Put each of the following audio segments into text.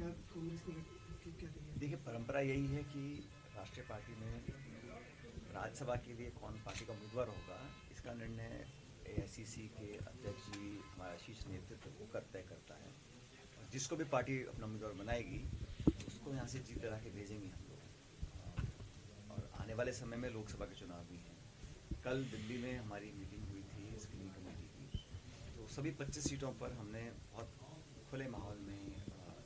क्या कांग्रेस की क्या तैयारी? देखिए, परंपरा यही है कि राष्ट्रीय पार्टी में राज्यसभा के लिए कौन पार्टी का उम्मीदवार होगा, इसका निर्णय एआईसीसी के अध्यक्ष जी, हमारा शीर्ष नेतृत्व वो तय करता है। और जिसको भी पार्टी अपना उम्मीदवार बनाएगी उसको यहाँ से जीत दिला के भेजेंगे हम लोग। और आने वाले समय में लोकसभा के चुनाव भी हैं। कल दिल्ली में हमारी मीटिंग हुई थी स्क्रीनिंग कमेटी की, तो सभी 25 सीटों पर हमने बहुत खुले माहौल में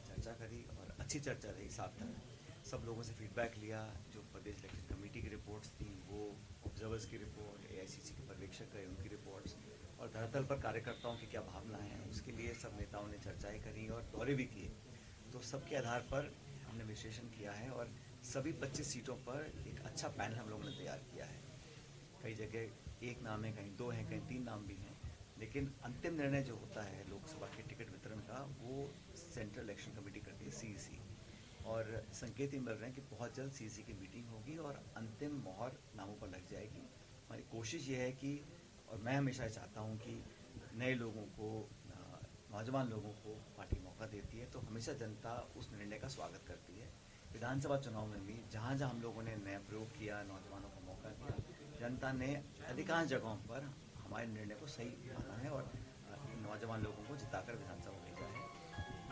चर्चा करी और अच्छी चर्चा रही। साफ था, सब लोगों से फीडबैक लिया। जो प्रदेश इलेक्शन कमेटी की रिपोर्ट्स थी, वो ऑब्जर्वर्स की रिपोर्ट, एआईसीसी के पर्यवेक्षक गए उनकी रिपोर्ट्स, और धरातल पर कार्यकर्ताओं की क्या भावनाएं हैं उसके लिए सब नेताओं ने चर्चाएं करी और दौरे भी किए। तो सबके आधार पर हमने विश्लेषण किया है और सभी 25 सीटों पर एक अच्छा पैनल हम लोगों ने तैयार किया है। कई जगह एक नाम है, कहीं दो हैं, कहीं तीन नाम भी हैं, लेकिन अंतिम निर्णय जो होता है लोकसभा के टिकट वितरण का वो सेंट्रल इलेक्शन कमेटी करती है, सीईसी। और संकेत ही मिल रहे हैं कि बहुत जल्द सीईसी की मीटिंग होगी और अंतिम मोहर नामों पर लग जाएगी। हमारी कोशिश ये है कि, और मैं हमेशा चाहता हूँ कि नए लोगों को, नौजवान लोगों को पार्टी मौका देती है, तो हमेशा जनता उस निर्णय का स्वागत करती है। विधानसभा चुनाव में भी जहाँ जहाँ हम लोगों ने नया प्रयोग किया, नौजवानों को मौका दिया, जनता ने अधिकांश जगहों पर हमारे निर्णय को सही माना है और नौजवान लोगों को जिताकर विधानसभा भेजा है।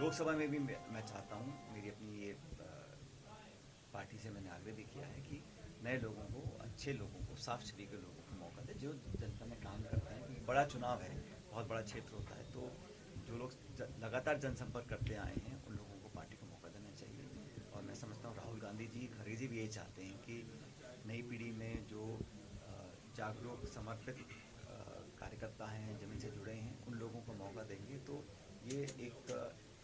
लोकसभा में भी मैं चाहता हूँ, मेरी अपनी ये पार्टी से मैंने आग्रह भी किया है कि नए लोगों को, अच्छे लोगों को, साफ छवि के लोगों को मौका दे, जो जनता में काम करता है। क्योंकि बड़ा चुनाव है, बहुत बड़ा क्षेत्र होता है, तो जो लोग लगातार जनसंपर्क करते आए हैं उन लोगों को पार्टी को मौका देना चाहिए। और मैं समझता हूँ राहुल गांधी जी, खड़गे जी भी ये चाहते हैं कि नई पीढ़ी में जो जागरूक, समर्पित कार्यकर्ता हैं, जमीन से जुड़े हैं, उन लोगों को मौका देंगे तो ये एक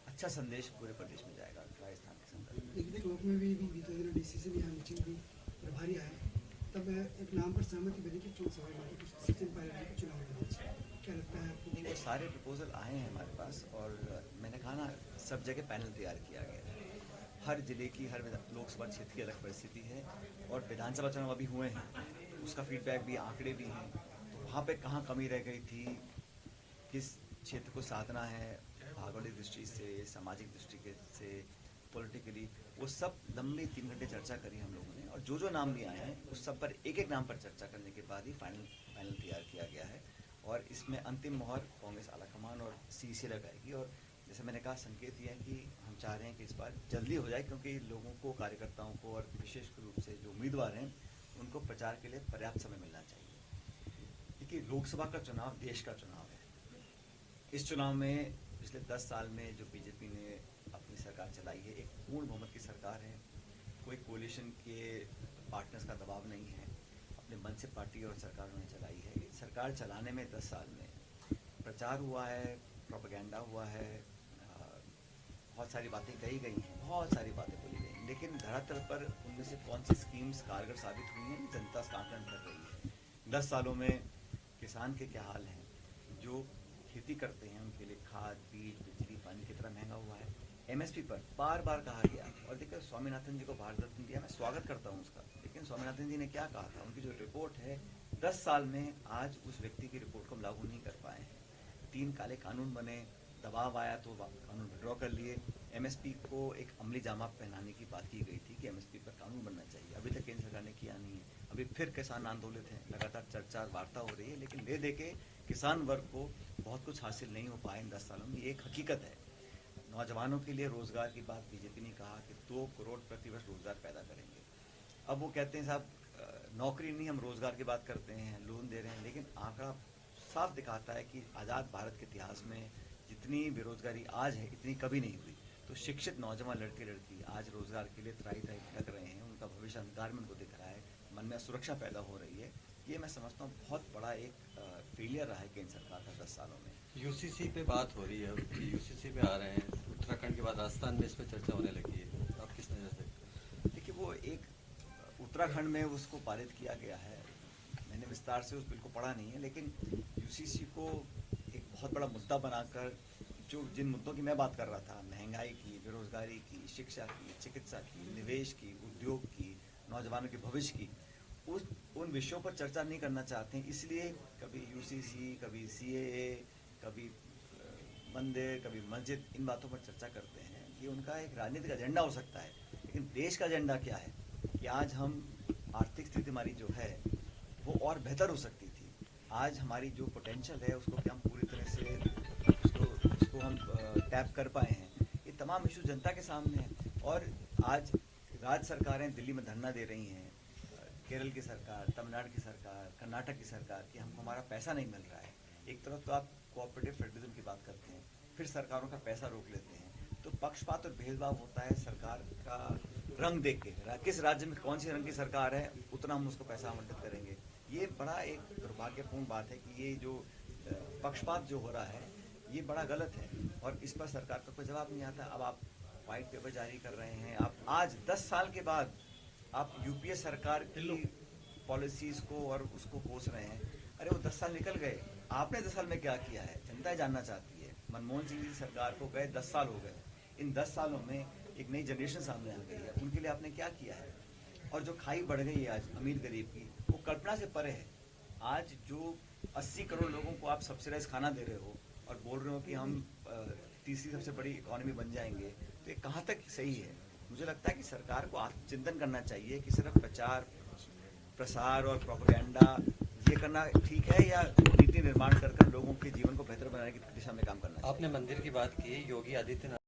अच्छा संदेश पूरे प्रदेश में जाएगा राजस्थान के संदर्भ में। एक दिन लोक में भी बीते दिनों डीसी से भी यहाँ मीटिंग हुई, प्रभारी आए, तब एक नाम पर सहमति बनी कि सचिन पायलट को चुनाव करना चाहिए। क्या लगता है आपको? नहीं, वो सारे प्रपोजल आए हैं हमारे पास और मैंने कहा ना, सब जगह पैनल तैयार किया गया है। हर जिले की, हर लोकसभा क्षेत्र की अलग परिस्थिति है और विधानसभा चुनाव अभी हुए हैं, उसका फीडबैक भी, आंकड़े भी हैं। तो वहाँ पे कहाँ कमी रह गई थी, किस क्षेत्र को साधना है, भौगोलिक दृष्टि से, सामाजिक दृष्टि से, पॉलिटिकली, वो सब लंबी 3 घंटे चर्चा करी हम लोगों ने। और जो जो नाम भी आए हैं उस सब पर एक एक नाम पर चर्चा करने के बाद ही फाइनल तैयार किया गया है। और इसमें अंतिम मोहर कांग्रेस आलाकमान और सीईसी लगाएगी। और जैसे मैंने कहा, संकेत ये है कि हम चाह रहे हैं कि इस बार जल्दी हो जाए, क्योंकि लोगों को, कार्यकर्ताओं को और विशेष रूप से जो उम्मीदवार हैं उनको प्रचार के लिए पर्याप्त समय मिलना चाहिए। देखिए, लोकसभा का चुनाव देश का चुनाव है। इस चुनाव में पिछले 10 साल में जो बीजेपी ने अपनी सरकार चलाई है, एक पूर्ण बहुमत की सरकार है। कोई कोलिशन के पार्टनर्स का दबाव नहीं है, अपने मन से पार्टी और सरकार उन्होंने चलाई है। सरकार चलाने में 10 साल में प्रचार हुआ है, प्रोपेगेंडा हुआ है, बहुत सारी बातें कही गई हैं, बहुत सारी बातें बोली गई हैं, लेकिन धरातल पर उनमें से कौन सी स्कीम्स कारगर साबित हुई हैं, जनता का आकलन कर रही है। 10 सालों में किसान के क्या हाल हैं, जो खेती करते हैं उनके लिए खाद, बीज, बिजली, पानी कितना महंगा हुआ है। एमएसपी पर बार बार कहा गया, और देखिए स्वामीनाथन जी को भारत रत्न दिया, मैं स्वागत करता हूँ उसका, लेकिन स्वामीनाथन जी ने क्या कहा था, उनकी जो रिपोर्ट है 10 साल में आज उस व्यक्ति की रिपोर्ट को हम लागू नहीं कर पाए हैं। 3 काले कानून बने, दबाव आया तो कानून विड्रॉ कर लिए। एमएसपी को एक अमली जामा पहनाने की बात की गई थी कि एमएसपी पर कानून बनना चाहिए, अभी तक केंद्र सरकार ने किया नहीं है। अभी फिर किसान आंदोलित हैं, लगातार चर्चा वार्ता हो रही है, लेकिन ले दे के किसान वर्ग को बहुत कुछ हासिल नहीं हो पाए इन 10 सालों में, ये एक हकीकत है। नौजवानों के लिए रोजगार की बात बीजेपी ने कहा कि 2 करोड़ प्रतिवर्ष रोजगार पैदा करेंगे। अब वो कहते हैं साहब, नौकरी नहीं, हम रोजगार की बात करते हैं, लोन दे रहे हैं, लेकिन आंकड़ा साफ दिखाता है कि आज़ाद भारत के इतिहास में जितनी बेरोजगारी आज है इतनी कभी नहीं हुई। तो शिक्षित नौजवान लड़के लड़की आज रोजगार के लिए त्राही त्राही भटक रहे हैं, उनका भविष्य अंधकार में उनको दिख रहा है, मन में असुरक्षा पैदा हो रही है। ये मैं समझता हूँ बहुत बड़ा एक फेलियर रहा है केंद्र सरकार का 10 सालों में। यूसीसी पे बात हो रही है, अब यूसीसी पे आ रहे हैं, उत्तराखंड के बाद राजस्थान में इस पर चर्चा होने लगी है, आप किस नज़र से? देखिए, वो एक उत्तराखंड में उसको पारित किया गया है, मैंने विस्तार से उस बिल को पढ़ा नहीं है, लेकिन यूसीसी को एक बहुत बड़ा मुद्दा बनाकर, जो जिन मुद्दों की मैं बात कर रहा था, महंगाई की, बेरोजगारी की, शिक्षा की, चिकित्सा की, निवेश की, उद्योग की, नौजवानों के भविष्य की, उस उन विषयों पर चर्चा नहीं करना चाहते हैं। इसलिए कभी यूसीसी, कभी सीएए, कभी मंदिर, कभी मस्जिद, इन बातों पर चर्चा करते हैं कि उनका एक राजनीतिक एजेंडा हो सकता है, लेकिन देश का एजेंडा क्या है कि आज हम आर्थिक स्थिति हमारी जो है वो और बेहतर हो सकती थी। आज हमारी जो पोटेंशियल है उसको कि हम पूरी तरह से उसको हम टैप कर पाए हैं, ये तमाम इशू जनता के सामने हैं। और आज राज्य सरकारें दिल्ली में धरना दे रही हैं, केरल की सरकार, तमिलनाडु की सरकार, कर्नाटक की सरकार कि हमको हमारा पैसा नहीं मिल रहा है। एक तरफ तो आप कोऑपरेटिव फेडरलिज्म की बात करते हैं, फिर सरकारों का पैसा रोक लेते हैं, तो पक्षपात और भेदभाव होता है सरकार का रंग देख के। किस राज्य में कौन सी रंग की सरकार है उतना हम उसको पैसा आवंटित करेंगे। ये बड़ा एक दुर्भाग्यपूर्ण बात है कि ये जो पक्षपात जो हो रहा है ये बड़ा गलत है और इस पर सरकार का कोई जवाब नहीं आता। अब आप वाइट पेपर जारी कर रहे हैं, आप आज 10 साल के बाद आप यूपीए सरकार की पॉलिसीज को और उसको कोस रहे हैं। अरे वो 10 साल निकल गए, आपने 10 साल में क्या किया है जनता जानना चाहती है। मनमोहन सिंह जी सरकार को गए 10 साल हो गए, इन 10 सालों में एक नई जनरेशन सामने आ गई है, उनके लिए आपने क्या किया है। और जो खाई बढ़ गई है आज अमीर गरीब की, वो कल्पना से परे है। आज जो 80 करोड़ लोगों को आप सब्सिडाइज खाना दे रहे हो और बोल रहे हो कि हम तीसरी सबसे बड़ी इकोनॉमी बन जाएंगे, तो ये कहाँ तक सही है। मुझे लगता है कि सरकार को आत्मचिंतन करना चाहिए कि सिर्फ प्रचार प्रसार और प्रोपेगेंडा ये करना ठीक है या नीति निर्माण कर लोगों के जीवन को बेहतर बनाने की दिशा में काम करना चाहिए। आपने मंदिर की बात की, योगी आदित्यनाथ